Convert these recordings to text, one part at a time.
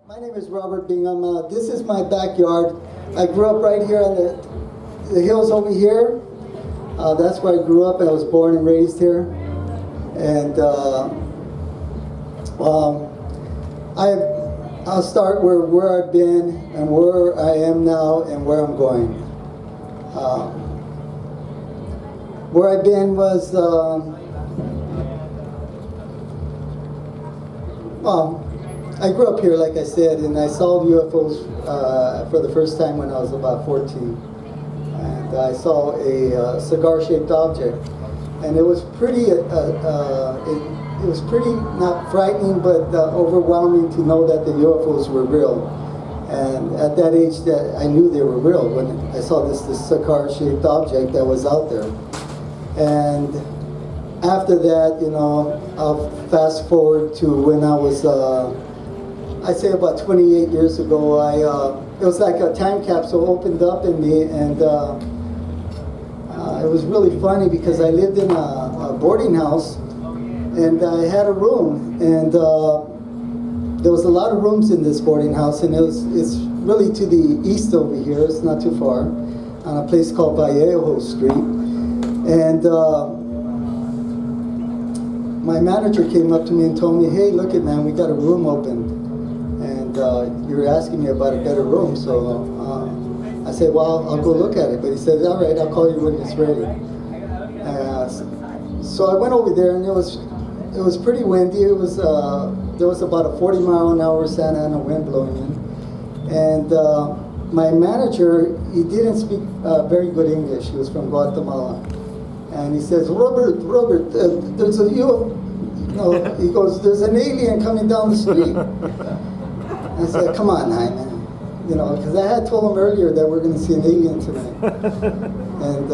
My name is Robert Bingham. This is my backyard. I grew up right here on the hills over here. That's where I grew up. I was born and raised here. And I'll start where I've been and where I am now and where I'm going. Where I've been was, I grew up here, like I said, and I saw UFOs for the first time when I was about 14. And I saw a cigar-shaped object, and it was pretty, it was pretty not frightening, but overwhelming to know that the UFOs were real. And at that age, that I knew they were real when I saw this cigar-shaped object that was out there. And after that, you know, I'll fast forward to when I was, I'd say about 28 years ago. It was like a time capsule opened up in me, and it was really funny because I lived in a boarding house, and I had a room, and there was a lot of rooms in this boarding house, and it's really to the east over here. It's not too far, on a place called Vallejo Street. And my manager came up to me and told me, "Hey, look it, man, we got a room open, and you were asking me about a better room." So I said, "Well, I'll go look at it." But he said, "All right, I'll call you when it's ready." So I went over there, and it was pretty windy. It was there was about a 40-mile-an-hour Santa Ana wind blowing in, and my manager, he didn't speak very good English. He was from Guatemala. And he says, Robert, there's a UFO. No, he goes, "There's an alien coming down the street." I said, "Come on, man," you know, because I had told him earlier that we're going to see an alien tonight. And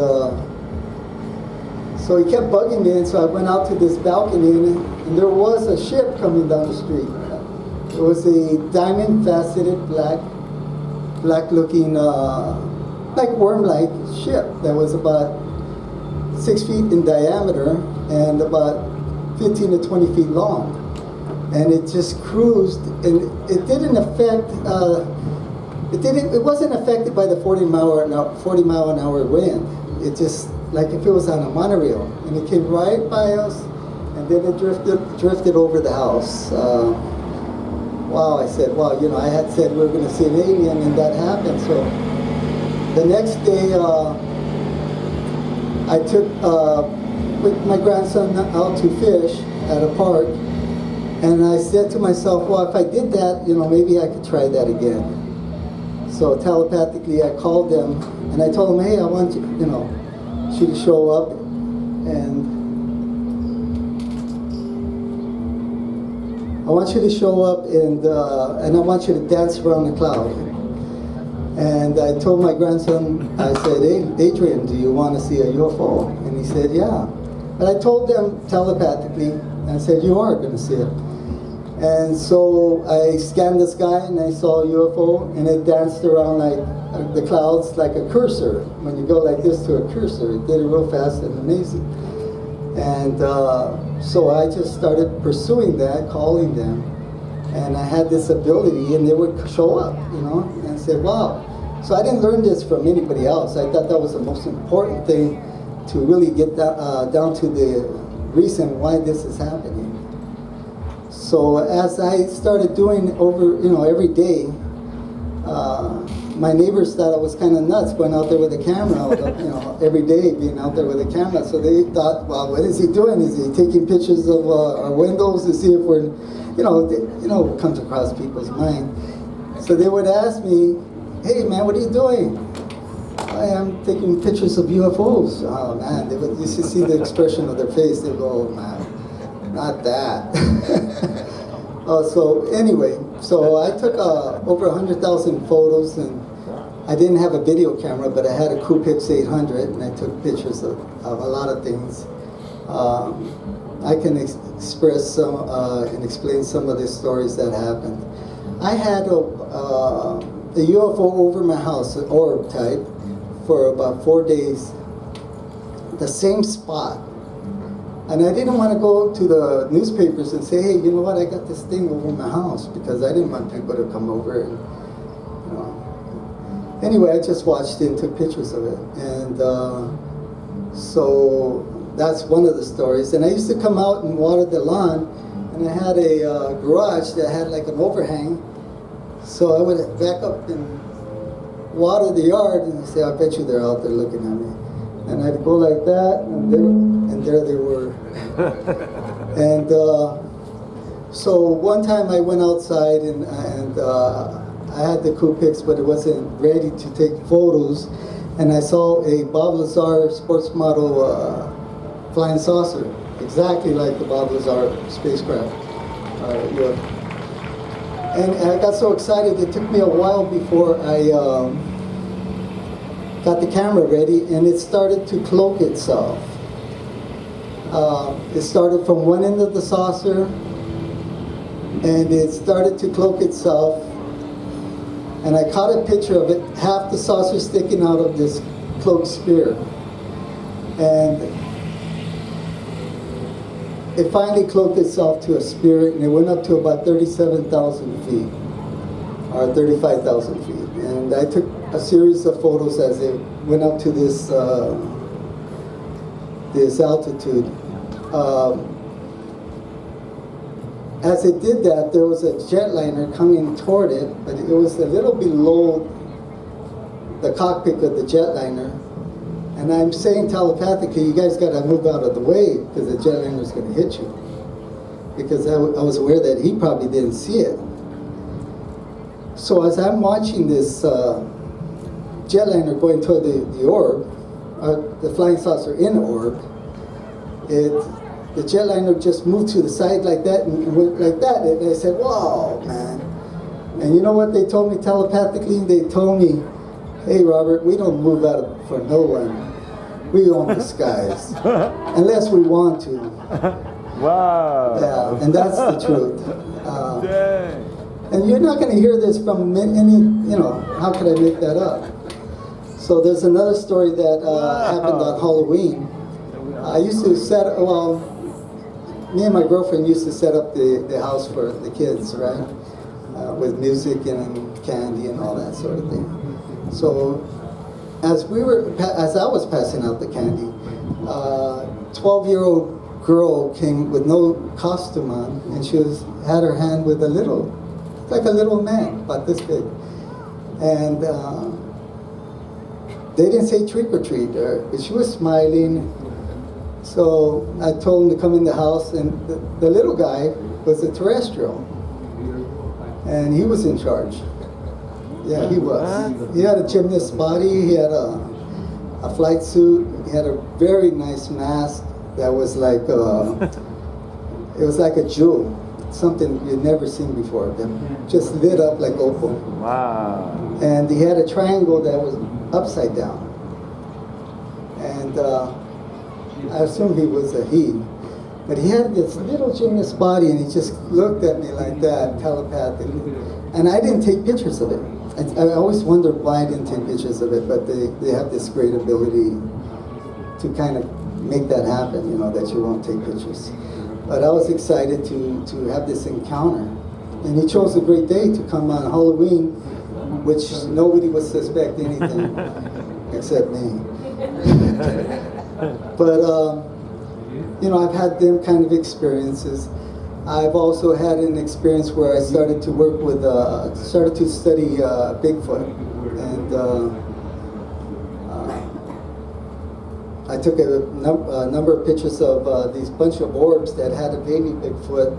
so he kept bugging me, and so I went out to this balcony, and there was a ship coming down the street. It was a diamond-faceted, black-looking, like worm-like ship that was about 6 feet in diameter and about 15 to 20 feet long, and it just cruised, and it didn't affect. It wasn't affected by the 40-mile-an-hour wind. It just, like if it was on a monorail, and it came right by us, and then it drifted over the house. Wow, I said, wow, you know, I had said we were going to see an alien, and that happened. So the next day, I took my grandson out to fish at a park, and I said to myself, well, if I did that, you know, maybe I could try that again. So telepathically, I called them, and I told them, hey, I want you know, to show up, and I want you to show up, and I want you to dance around the cloud. And I told my grandson, I said, "Hey, Adrian, do you want to see a UFO?" And he said, "Yeah." But I told them telepathically, and I said, "You are going to see it." And so I scanned the sky, and I saw a UFO, and it danced around like the clouds like a cursor. When you go like this to a cursor, it did it real fast and amazing. And so I just started pursuing that, calling them. And I had this ability, and they would show up, you know, and I said, wow. So I didn't learn this from anybody else. I thought that was the most important thing, to really get down to the reason why this is happening. So as I started doing every day, my neighbors thought I was kind of nuts going out there with a camera, you know, every day being out there with a camera. So they thought, well, what is he doing? Is he taking pictures of our windows to see if we're, what comes across people's mind. So they would ask me, hey man, what are you doing? I am taking pictures of UFOs. Oh man, you should see the expression of their face. They go, oh man, not that. So anyway, so I took over 100,000 photos, and I didn't have a video camera, but I had a Coopix 800, and I took pictures of a lot of things. I can express some and explain some of the stories that happened. I had a UFO over my house, an orb type, for about 4 days. The same spot. And I didn't want to go to the newspapers and say, hey, you know what, I got this thing over my house, because I didn't want people to come over and, you know. Anyway, I just watched it and took pictures of it. And so that's one of the stories. And I used to come out and water the lawn, and I had a garage that had like an overhang. So I would back up and water the yard, and I say, I bet you they're out there looking at me. And I'd go like that, and there they were. And so one time I went outside, and I had the cool pics, but it wasn't ready to take photos. And I saw a Bob Lazar sports model flying saucer, exactly like the Bob Lazar spacecraft. And I got so excited, it took me a while before I got the camera ready, and it started to cloak itself. It started from one end of the saucer, and it started to cloak itself. And I caught a picture of it, half the saucer sticking out of this cloaked sphere. And it finally cloaked itself to a sphere, and it went up to about 37,000 feet, or 35,000 feet. And I took a series of photos as it went up to this this altitude. As it did that, there was a jetliner coming toward it, but it was a little below the cockpit of the jetliner. And I'm saying telepathically, you guys got to move out of the way, because the jetliner is going to hit you. Because I was aware that he probably didn't see it. So as I'm watching this jetliner going toward the orb, the flying saucer in the orb, the jetliner just moved to the side like that and went like that. And I said, wow, man. And you know what they told me telepathically? They told me, hey, Robert, we don't move out for no one. We own the skies, unless we want to. Wow. Yeah, and that's the truth. And you're not going to hear this from any, you know, how could I make that up? So there's another story that happened on Halloween. I used to me and my girlfriend used to set up the house for the kids, right? With music and candy and all that sort of thing. So as I was passing out the candy, 12-year-old girl came with no costume on, and she had her hand with like a little man, about this big. And they didn't say trick or treat, but she was smiling. So I told him to come in the house, and the little guy was a terrestrial, and he was in charge. Yeah, he was. He had a gymnast body, he had a flight suit, he had a very nice mask that was like, it was like a jewel, something you'd never seen before. That just lit up like opal. Wow. And he had a triangle that was upside down. And I assume he was a he. But he had this little gymnast body, and he just looked at me like that, telepathically. And I didn't take pictures of it. I always wondered why I didn't take pictures of it, but they have this great ability to kind of make that happen, you know, that you won't take pictures. But I was excited to have this encounter. And he chose a great day to come on Halloween, which nobody would suspect anything except me. But, you know, I've had them kind of experiences. I've also had an experience where I started to work with, started to study Bigfoot. And I took a number of pictures of these bunch of orbs that had a baby Bigfoot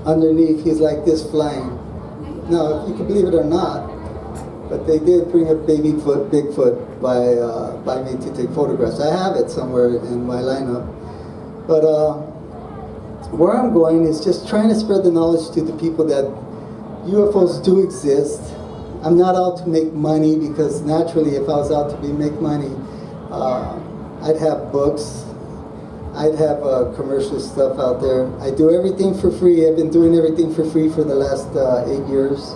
underneath. He's like this flying. Now, if you can believe it or not, but they did bring a Bigfoot by me to take photographs. I have it somewhere in my lineup. But where I'm going is just trying to spread the knowledge to the people that UFOs do exist. I'm not out to make money, because naturally, if I was out to make money, I'd have books, I'd have commercial stuff out there. I do everything for free. I've been doing everything for free for the last 8 years.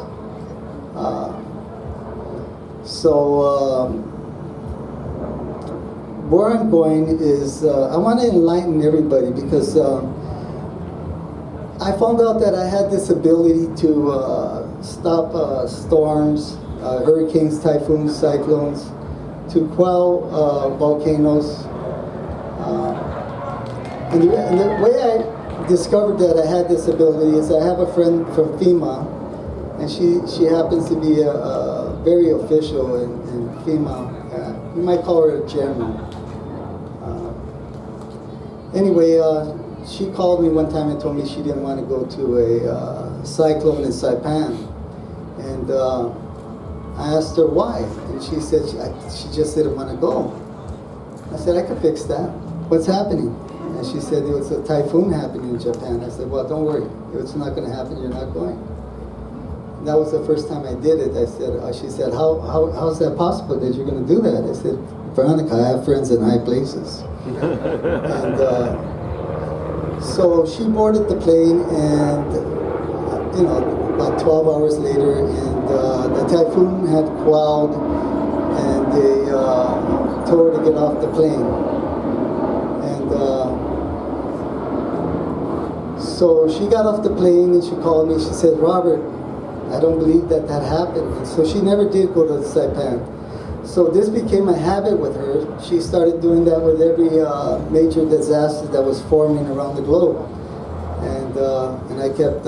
where I'm going is I want to enlighten everybody because I found out that I had this ability to stop storms, hurricanes, typhoons, cyclones, to quell volcanoes. And the way I discovered that I had this ability is I have a friend from FEMA, and she happens to be a very official in FEMA. You might call her a chairman. Anyway, she called me one time and told me she didn't want to go to a cyclone in Saipan. And I asked her why, and she said she just didn't want to go. I said, I could fix that. What's happening? And she said, there was a typhoon happening in Japan. I said, well, don't worry. If it's not going to happen, you're not going. And that was the first time I did it. I said, she said, how's that possible that you're going to do that? I said, Veronica, I have friends in high places. And so she boarded the plane, and about 12 hours later, and the typhoon had quelled, and they told her to get off the plane. And so she got off the plane, and she called me. She said, Robert, I don't believe that happened. And so she never did go to Saipan. So this became a habit with her. She started doing that with every major disaster that was forming around the globe. And I kept,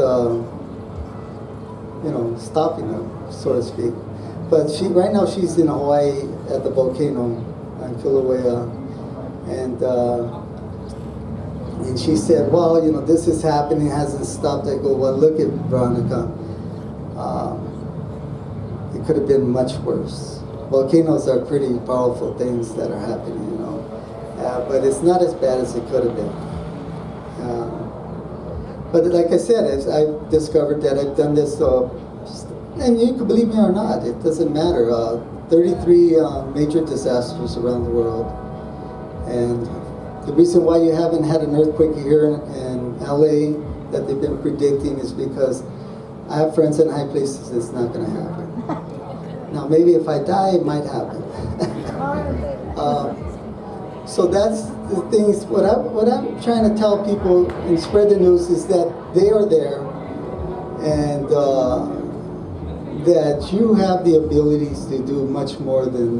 stopping her, so to speak. But right now she's in Hawaii at the volcano in Kilauea. And she said, well, this is happening, it hasn't stopped. I go, well, look at Veronica. It could have been much worse. Volcanoes are pretty powerful things that are happening, but it's not as bad as it could have been. But like I said, as I've discovered that I've done this, and you can believe me or not, it doesn't matter. 33 major disasters around the world. And the reason why you haven't had an earthquake here in LA that they've been predicting is because I have friends in high places. It's not going to happen. Now, maybe if I die, it might happen. So that's the things. What I'm trying to tell people and spread the news is that they are there, and that you have the abilities to do much more than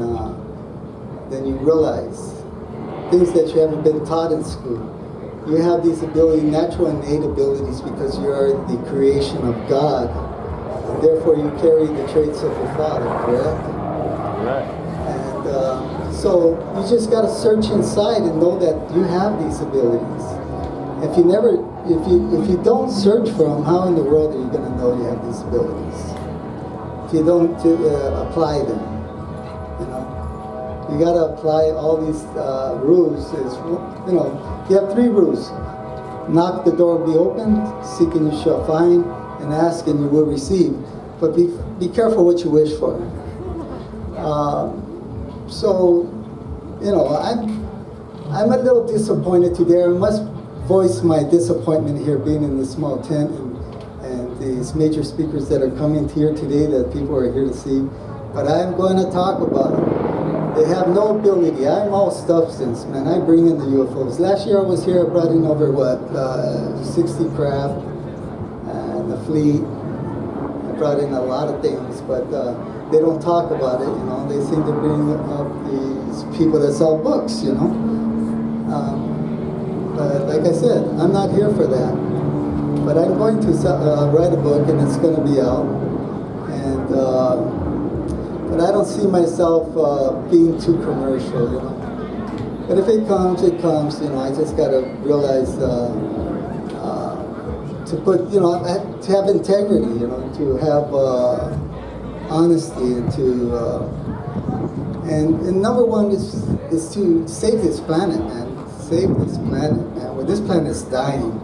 you realize. Things that you haven't been taught in school. You have these abilities, natural innate abilities, because you are the creation of God. Therefore, you carry the traits of your Father, correct? Right. And so you just got to search inside and know that you have these abilities. If you don't search for them, how in the world are you going to know you have these abilities? If you don't apply them, you got to apply all these rules. You have 3 rules: knock, the door will be opened; seek, and you shall find; and ask, and you will receive. But be careful what you wish for. I'm a little disappointed today. I must voice my disappointment here, being in this small tent, and these major speakers that are coming here today that people are here to see. But I'm going to talk about it. They have no ability. I'm all substance, man. I bring in the UFOs. Last year I was here, I brought in over 60 craft and the fleet. I brought in a lot of things, but they don't talk about it, They seem to bring up these people that sell books, But like I said, I'm not here for that. But I'm going to write a book, and it's going to be out. And but I don't see myself being too commercial, But if it comes, it comes. I just got to realize to put, to have integrity, to have honesty, and to and number one is to save this planet, man. Save this planet, man. Well, this planet is dying.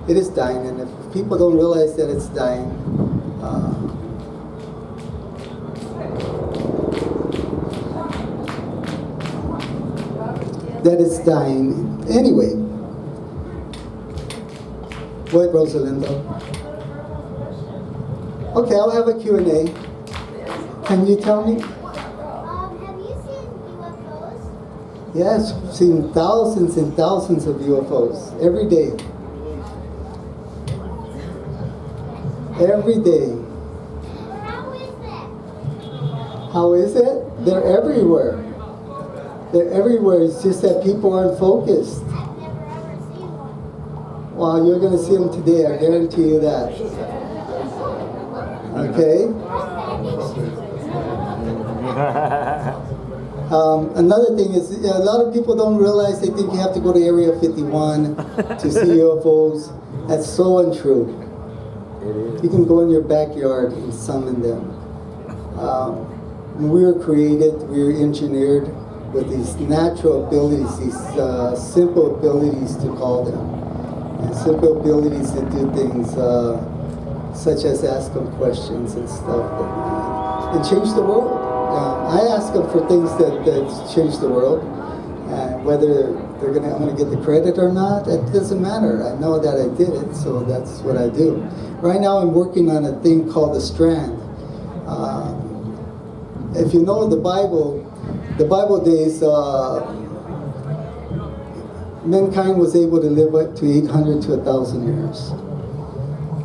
It is dying, and if people don't realize that it's dying, that it's dying anyway. What, Rosalindo? Okay, I'll have a Q&A. Can you tell me? Have you seen UFOs? Yes, seen thousands and thousands of UFOs every day. Every day. How is it? They're everywhere. They're everywhere. It's just that people aren't focused. Well, you're going to see them today. I guarantee you that. Okay? Another thing is, a lot of people don't realize they think you have to go to Area 51 to see UFOs. That's so untrue. You can go in your backyard and summon them. We were created, we were engineered with these natural abilities, these simple abilities to call them. And simple abilities to do things such as ask them questions and stuff and change the world. I ask them for things that change the world, and whether I'm gonna get the credit or not, it doesn't matter. I know that I did it, so that's what I do. Right now, I'm working on a thing called the Strand. If you know the Bible days, mankind was able to live up to 800 to 1,000 years.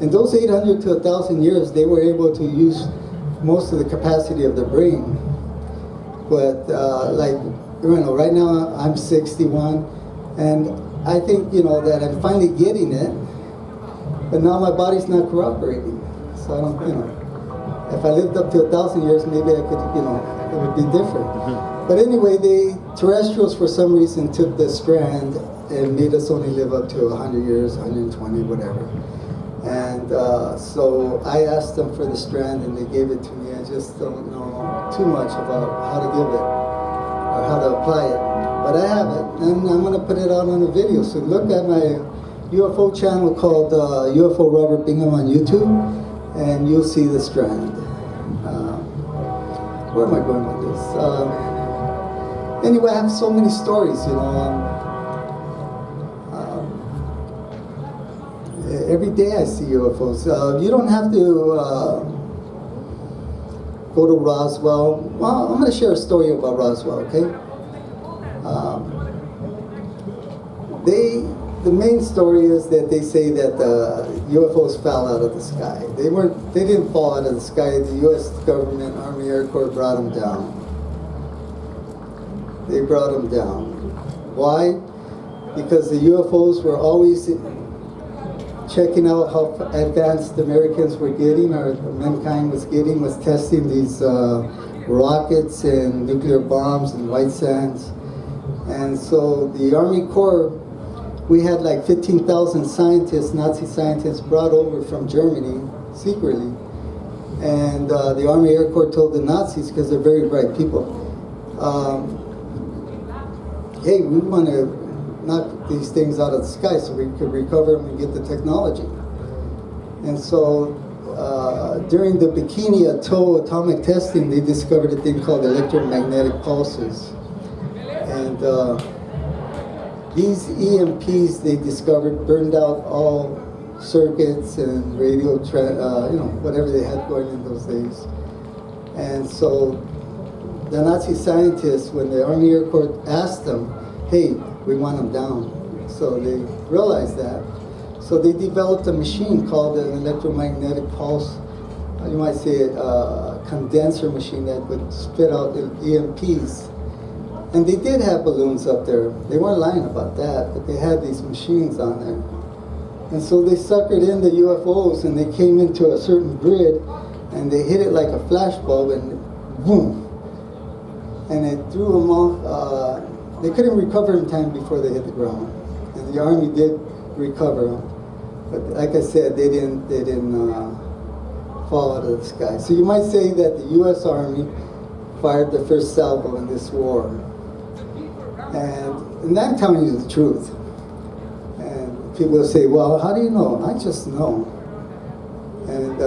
In those 800 to 1,000 years, they were able to use most of the capacity of their brain. But right now I'm 61, and I think that I'm finally getting it. But now my body's not cooperating, so I don't. If I lived up to 1,000 years, maybe I could. It would be different. But anyway, the terrestrials for some reason took the Strand and made us only live up to 100 years, 120, whatever. And so I asked them for the Strand, and they gave it to me. I just don't know too much about how to give it or how to apply it. But I have it, and I'm going to put it out on a video. So look at my UFO channel called UFO Robert Bingham on YouTube, and you'll see the Strand. Where am I going with this? Anyway, I have so many stories, every day I see UFOs. You don't have to go to Roswell. Well, I'm going to share a story about Roswell, okay? The main story is that they say that UFOs fell out of the sky. They didn't fall out of the sky. The U.S. government, Army, Air Corps brought them down. They brought them down. Why? Because the UFOs were always checking out how advanced the Americans were getting, or mankind was getting, was testing these rockets and nuclear bombs and white sands. And so the Army Corps, we had like 15,000 scientists, Nazi scientists, brought over from Germany secretly. And the Army Air Corps told the Nazis, because they're very bright people, hey, we want to knock these things out of the sky so we could recover them and get the technology. And so during the Bikini Atoll atomic testing, they discovered a thing called electromagnetic pulses. And these EMPs they discovered burned out all circuits and radio, whatever they had going in those days. And so the Nazi scientists, when the Army Air Corps asked them, hey, we want them down. So they realized that. So they developed a machine called an electromagnetic pulse, you might say a condenser machine that would spit out the EMPs. And they did have balloons up there. They weren't lying about that, but they had these machines on there. And so they suckered in the UFOs, and they came into a certain grid, and they hit it like a flash bulb, and boom. And it threw them off. They couldn't recover in time before they hit the ground. And the Army did recover them. But like I said, they didn't fall out of the sky. So you might say that the U.S. Army fired the first salvo in this war. And I'm telling you the truth. And people will say, well, how do you know? I just know. And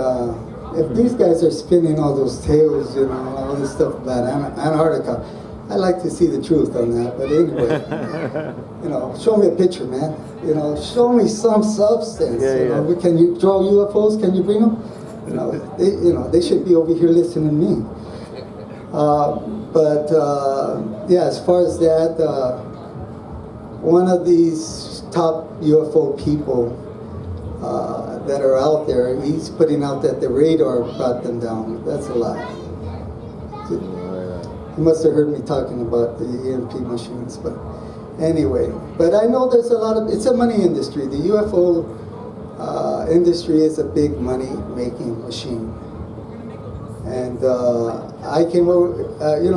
if these guys are spinning all those tales, all this stuff about Antarctica, I like to see the truth on that. But anyway, show me a picture, man. Show me some substance. Can you draw UFOs? Can you bring them? They should be over here listening to me. Yeah, as far as that, one of these top UFO people that are out there, he's putting out that the radar brought them down. That's a lie. He must have heard me talking about the EMP machines, but anyway. But I know there's a lot of, it's a money industry. The UFO industry is a big money-making machine. And I came over,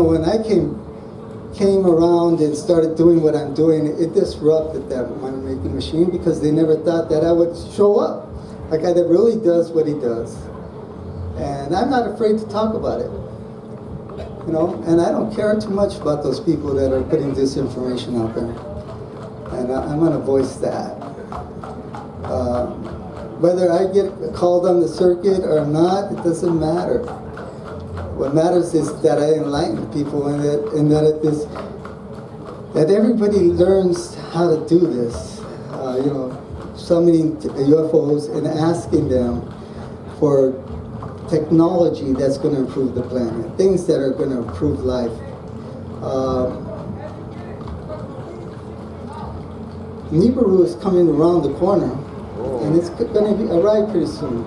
when I came around and started doing what I'm doing, it disrupted that money-making machine because they never thought that I would show up. A guy that really does what he does. And I'm not afraid to talk about it. And I don't care too much about those people that are putting disinformation out there. And I'm gonna voice that. Whether I get called on the circuit or not, it doesn't matter. What matters is that I enlighten people and that everybody learns how to do this. Summoning UFOs and asking them for technology that's going to improve the planet, things that are going to improve life. Nibiru is coming around the corner, and it's going to arrive pretty soon.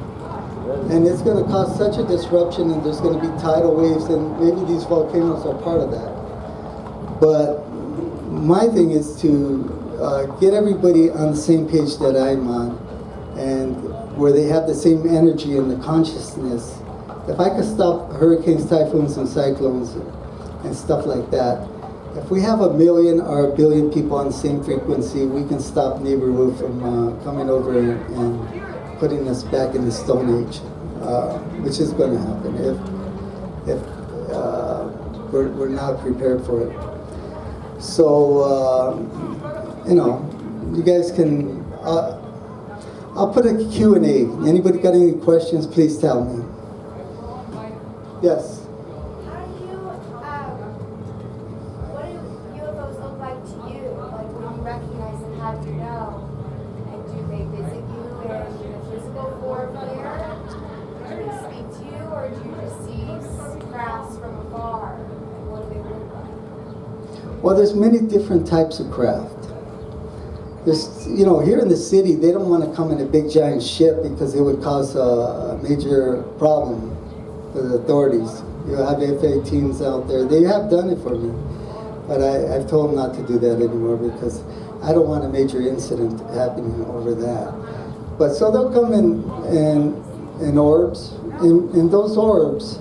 And it's going to cause such a disruption, and there's going to be tidal waves, and maybe these volcanoes are part of that. But my thing is to get everybody on the same page that I'm on, and where they have the same energy and the consciousness. If I could stop hurricanes, typhoons, and cyclones, and stuff like that, if we have 1 million or 1 billion people on the same frequency, we can stop Nibiru from coming over and putting us back in the Stone Age, which is going to happen if we're not prepared for it. So, you guys can, I'll put a Q&A. Anybody got any questions, please tell me. Yes? What do UFOs look like to you? Like when you recognize them, how do you know? And do they visit you in the physical form here? Do they speak to you, or do you just see crafts from afar? And what do they look like? Well, there's many different types of craft. There's, here in the city, they don't want to come in a big giant ship because it would cause a major problem for the authorities. You have F-18s out there. They have done it for me, but I've told them not to do that anymore because I don't want a major incident happening over that. But so they'll come in orbs, and those orbs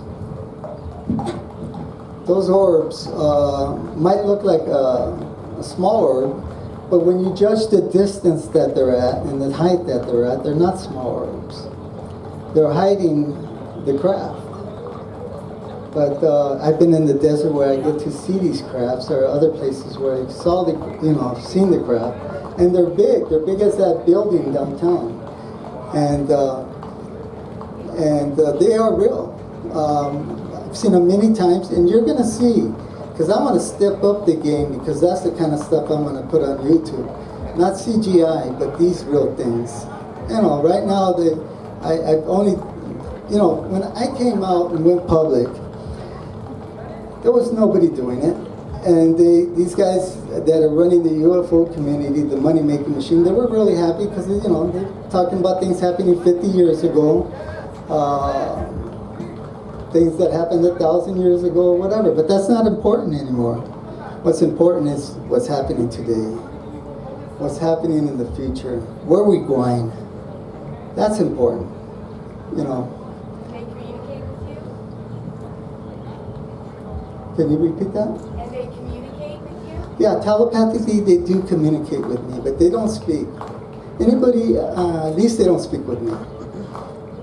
might look like a small orb, but when you judge the distance that they're at and the height that they're at, they're not small orbs. They're hiding the craft. But I've been in the desert where I get to see these crafts. There are other places where I saw I've seen the craft, and they're big. They're big as that building downtown, and they are real. I've seen them many times, and you're gonna see, because I'm gonna step up the game, because that's the kind of stuff I'm gonna put on YouTube, not CGI, but these real things. Right now I've only, when I came out and went public, there was nobody doing it. And these guys that are running the UFO community, the money-making machine, they were really happy because, they're talking about things happening 50 years ago, things that happened 1,000 years ago, whatever. But that's not important anymore. What's important is what's happening today, what's happening in the future, where are we going? That's important, They communicate with you? Can you repeat that? And they communicate with you? Yeah, telepathically they do communicate with me, but they don't speak. Anybody, at least they don't speak with me.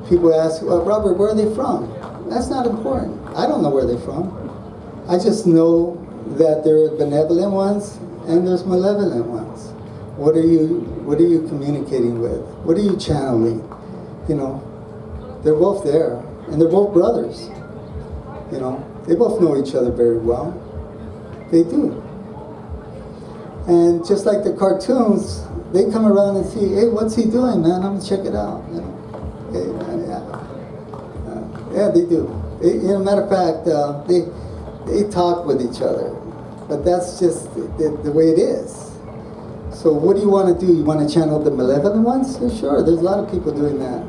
People ask, Robert, where are they from? That's not important. I don't know where they're from. I just know that there are benevolent ones and there's malevolent ones. What are you communicating with? What are you channeling? They're both there, and they're both brothers. They both know each other very well. They do. And just like the cartoons, they come around and see, hey, what's he doing, man? I'm gonna check it out. Hey, man, yeah, they do. Matter of fact, they talk with each other. But that's just the way it is. So what do you want to do? You want to channel the malevolent ones? Sure, there's a lot of people doing that.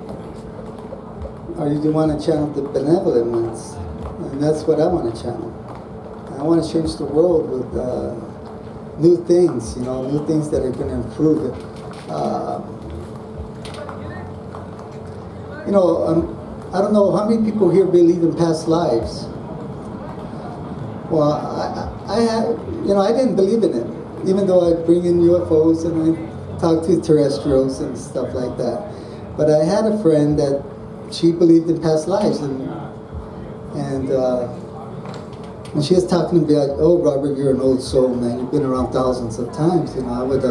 Or you do want to channel the benevolent ones. And that's what I want to channel. I want to change the world with new things, new things that are going to improve it. I don't know how many people here believe in past lives. Well, I didn't believe in it, even though I bring in UFOs and I talk to terrestrials and stuff like that. But I had a friend that she believed in past lives, and she was talking to me like, "Oh, Robert, you're an old soul, man. You've been around thousands of times." I would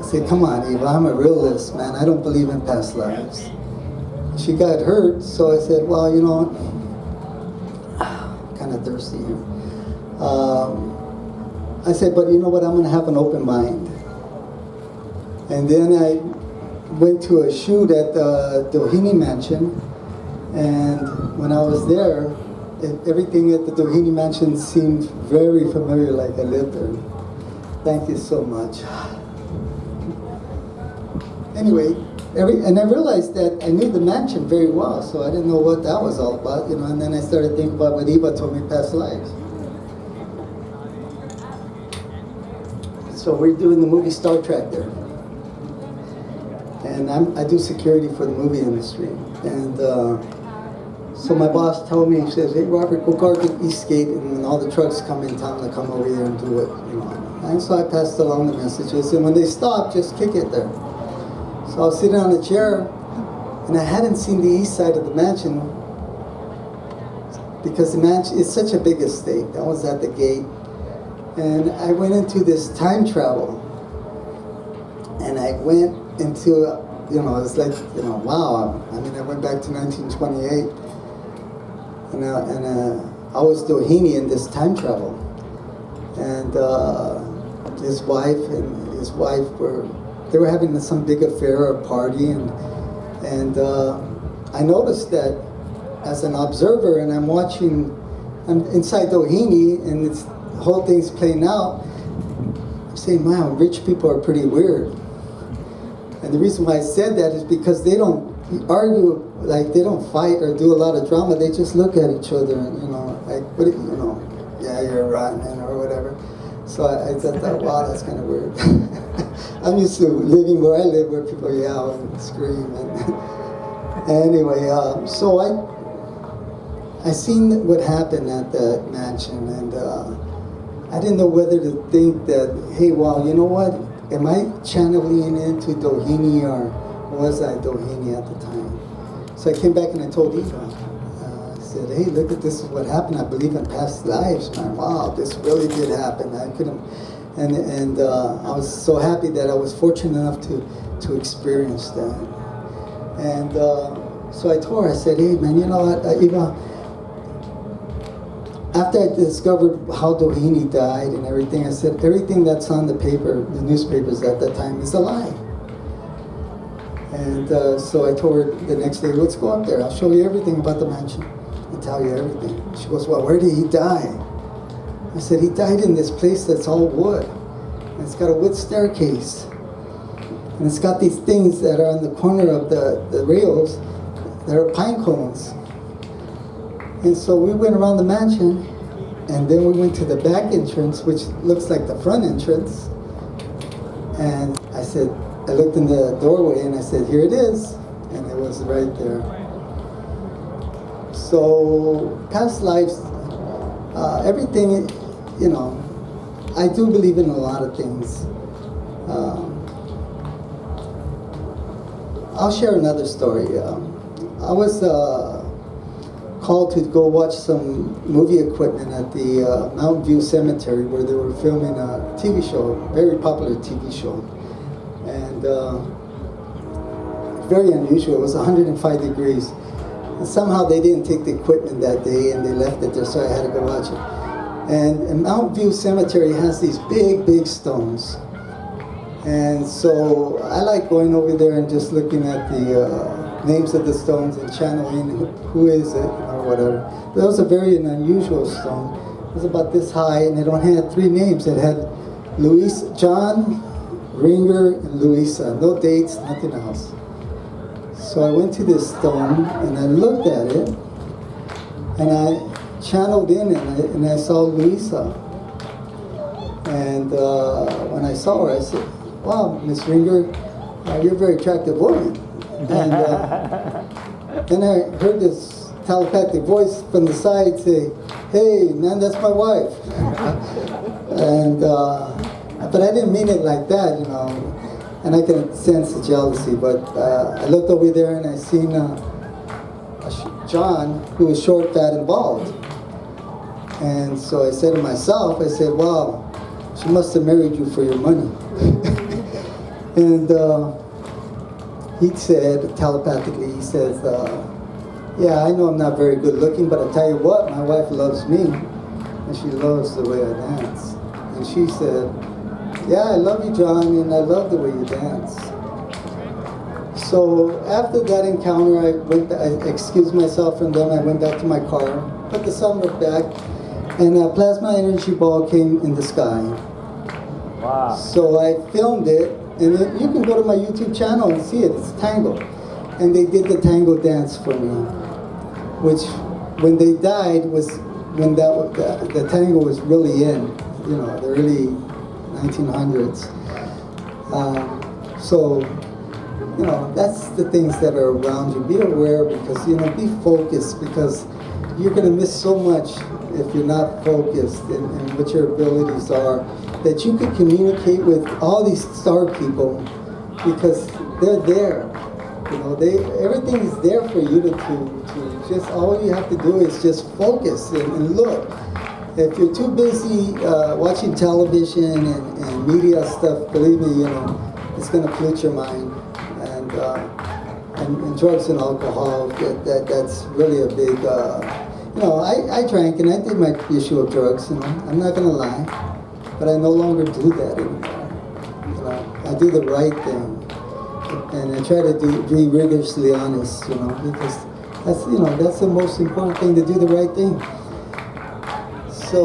say, "Come on, Eva, I'm a realist, man. I don't believe in past lives." She got hurt, so I said, "Well, kind of thirsty here." I said, "But you know what? I'm going to have an open mind." And then I went to a shoot at the Doheny Mansion, and when I was there, everything at the Doheny Mansion seemed very familiar, like I lived there. Thank you so much. Anyway, and I realized that I knew the mansion very well, so I didn't know what that was all about, and then I started thinking about what Eva told me past lives. So we're doing the movie Star Trek there. And I do security for the movie industry. And so my boss told me, he says, "Hey, Robert, go guard the East Gate, and when all the trucks come in town, to come over here and do it." And so I passed along the messages, and when they stop, just kick it there. So I was sitting on a chair, and I hadn't seen the east side of the mansion because the mansion is such a big estate. I was at the gate, and I went into this time travel, and I went into, it's like, wow. I mean, I went back to 1928, and I was Doheny in this time travel, and his wife they were having some big affair or party, and I noticed that as an observer, and I'm inside Doheny, and the whole thing's playing out. I'm saying, wow, rich people are pretty weird. And the reason why I said that is because they don't argue, like they don't fight or do a lot of drama. They just look at each other and, like, yeah, you're right, man, or whatever. So I thought, wow, that's kind of weird. I'm used to living where I live, where people yell and scream. And anyway, so I seen what happened at that mansion, and I didn't know whether to think that, hey, well, you know what? Am I channeling into Doheny, or was I Doheny at the time? So I came back and I told Eva. I said, hey, look at this is what happened. I believe in past lives, man. Wow, this really did happen. I couldn't, and I was so happy that I was fortunate enough to experience that. And so I told her, I said, hey, man, you know what, Eva? After I discovered how Doheny died and everything, I said, everything that's on the newspapers at that time is a lie. And so I told her the next day, let's go up there. I'll show you everything about the mansion. I'll tell you everything. She goes, well, where did he die? I said, he died in this place that's all wood. And it's got a wood staircase. And it's got these things that are on the corner of the rails that are pine cones. And so we went around the mansion, and then we went to the back entrance, which looks like the front entrance. And I said, I looked in the doorway and I said, here it is. And it was right there. So past lives, everything, I do believe in a lot of things. I'll share another story. I was called to go watch some movie equipment at the Mountain View Cemetery, where they were filming a TV show, a very popular TV show. And very unusual. It was 105 degrees. And somehow they didn't take the equipment that day and they left it there, so I had to go watch it. And Mountain View Cemetery has these big, big stones. And so I like going over there and just looking at the names of the stones and channeling who is it, or whatever. That was a very unusual stone. It was about this high, and it only had 3 names. It had John, Ringer, and Louisa. No dates, nothing else. So I went to this stone, and I looked at it, and I channeled in, and I saw Louisa. And when I saw her, I said, "Wow, Miss Ringer, you're a very attractive woman." And then I heard this telepathic voice from the side say, "Hey, man, that's my wife." And but I didn't mean it like that, you know. And I can sense the jealousy. But I looked over there and I seen John, who was short, fat, and bald. And so I said to myself, I said, "Wow, she must have married you for your money." And he said, telepathically, he says, "Yeah, I know I'm not very good looking, but I tell you what, my wife loves me, and she loves the way I dance." And she said, "Yeah, I love you, John, and I love the way you dance." So after that encounter, I excused myself from them. I went back to my car, put the sunroof back, and a plasma energy ball came in the sky. Wow. So I filmed it, and you can go to my YouTube channel and see it. It's tango. And they did the tango dance for me, which when they died was when the tango was really in, you know, the early 1900s. So, you know, that's the things that are around you. Be aware, because, you know, be focused, because you're going to miss so much if you're not focused in what your abilities are, that you could communicate with all these star people, because they're there. You know, everything is there for you to just, all you have to do is just focus and look. If you're too busy watching television and media stuff, believe me, you know, it's going to pollute your mind. And drugs and alcohol, that's really a big, you know, I drank and I did my issue of drugs, you know, I'm not going to lie, but I no longer do that anymore. You know, I do the right thing, and I try to be rigorously honest, you know, because that's, you know, that's the most important thing, to do the right thing. So,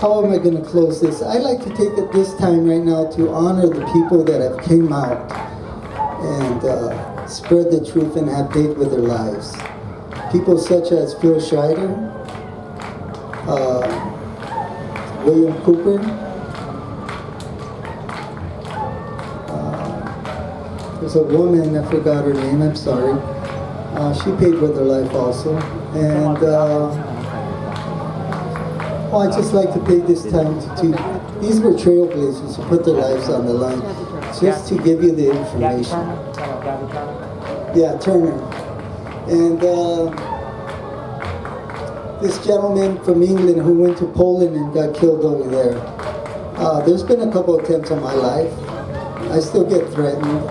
how am I going to close this? I like to take this time right now to honor the people that have came out and spread the truth and have paid with their lives. People such as Phil Scheider, William Cooper, there's a woman, I forgot her name, I'm sorry. She paid with her life also. And I just like to take this time to these were trailblazers who put their lives on the line, just to give you the information. Yeah, Turner. And this gentleman from England who went to Poland and got killed over there. There's been a couple attempts on my life. I still get threatened.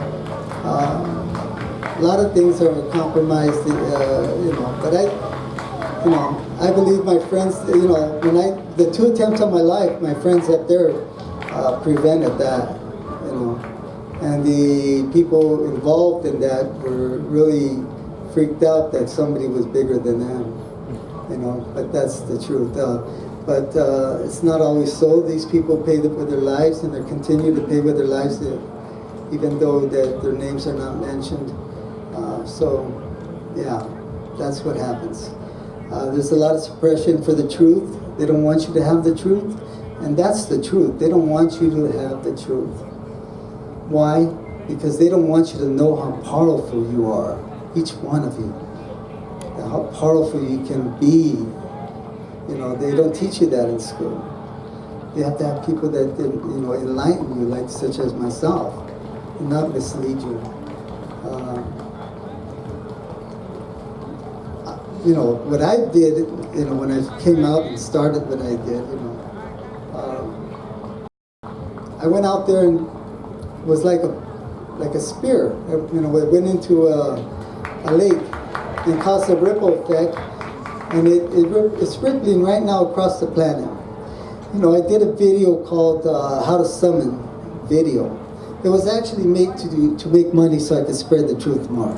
A lot of things are compromised, you know, but I believe my friends, you know, the 2 attempts on my life, my friends up there prevented that, you know, and the people involved in that were really freaked out that somebody was bigger than them, you know, but that's the truth. But it's not always so. These people paid with their lives, and they continue to pay with their lives, even though that their names are not mentioned. So, yeah, that's what happens. There's a lot of suppression for the truth. They don't want you to have the truth, and that's the truth. They don't want you to have the truth. Why? Because they don't want you to know how powerful you are, each one of you, how powerful you can be. You know, they don't teach you that in school. You have to have people that, you know, enlighten you, like such as myself, and not mislead you. You know, what I did, you know, when I came out and started what I did, you know, I went out there and was like a spear. You know, it went into a lake and caused a ripple effect, and it's rippling right now across the planet. You know, I did a video called How to Summon video. It was actually made to make money so I could spread the truth more.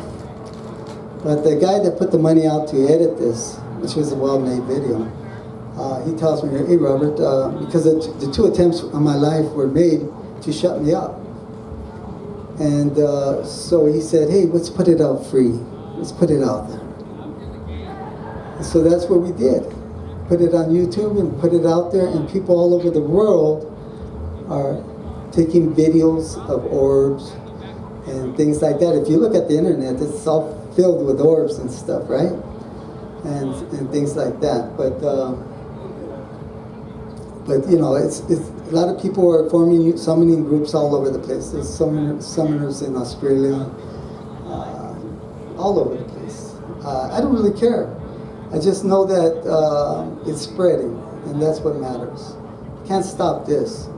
But the guy that put the money out to edit this, which was a well-made video, he tells me, hey Robert, because the 2 attempts on my life were made to shut me up. And so he said, hey, let's put it out free. Let's put it out there. And so that's what we did. Put it on YouTube and put it out there, and people all over the world are taking videos of orbs and things like that. If you look at the internet, it's all filled with orbs and stuff, right? And things like that. But you know, it's a lot of people are forming summoning groups all over the place. There's summoners in Australia, all over the place. I don't really care. I just know that it's spreading, and that's what matters. Can't stop this.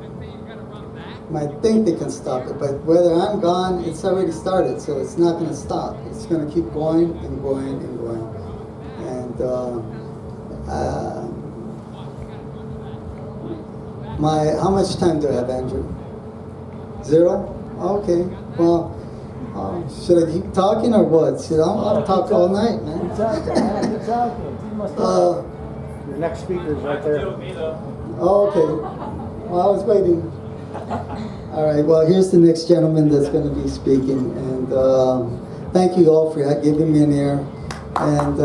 Might think they can stop it, but whether I'm gone, it's already started, so it's not going to stop. It's going to keep going and going and going. And how much time do I have, Andrew? 0? Okay. Well, should I keep talking or what? I'll talk all night, man. Keep talking, man. Keep talking. You must talk. Your next speaker's right there. Okay. Well, I was waiting. All right. Well, here's the next gentleman that's going to be speaking, and thank you all for giving me an ear. And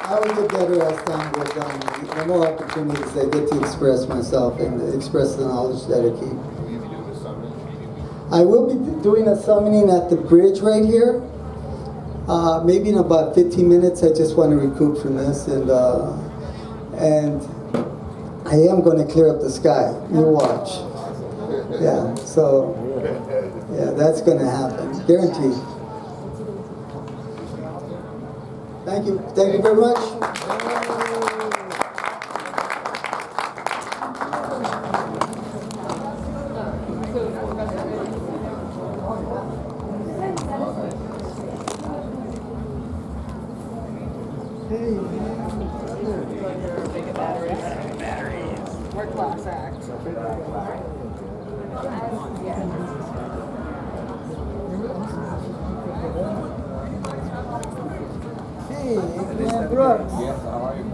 I will get better as time goes on. The more opportunities I get to express myself and express the knowledge that I keep. I will be doing a summoning at the bridge right here. Maybe in about 15 minutes. I just want to recoup from this, and I am going to clear up the sky. You watch. Yeah. So yeah, that's going to happen, guaranteed. Thank you. Thank you very much. Hey, Brooks. Yes, how are you?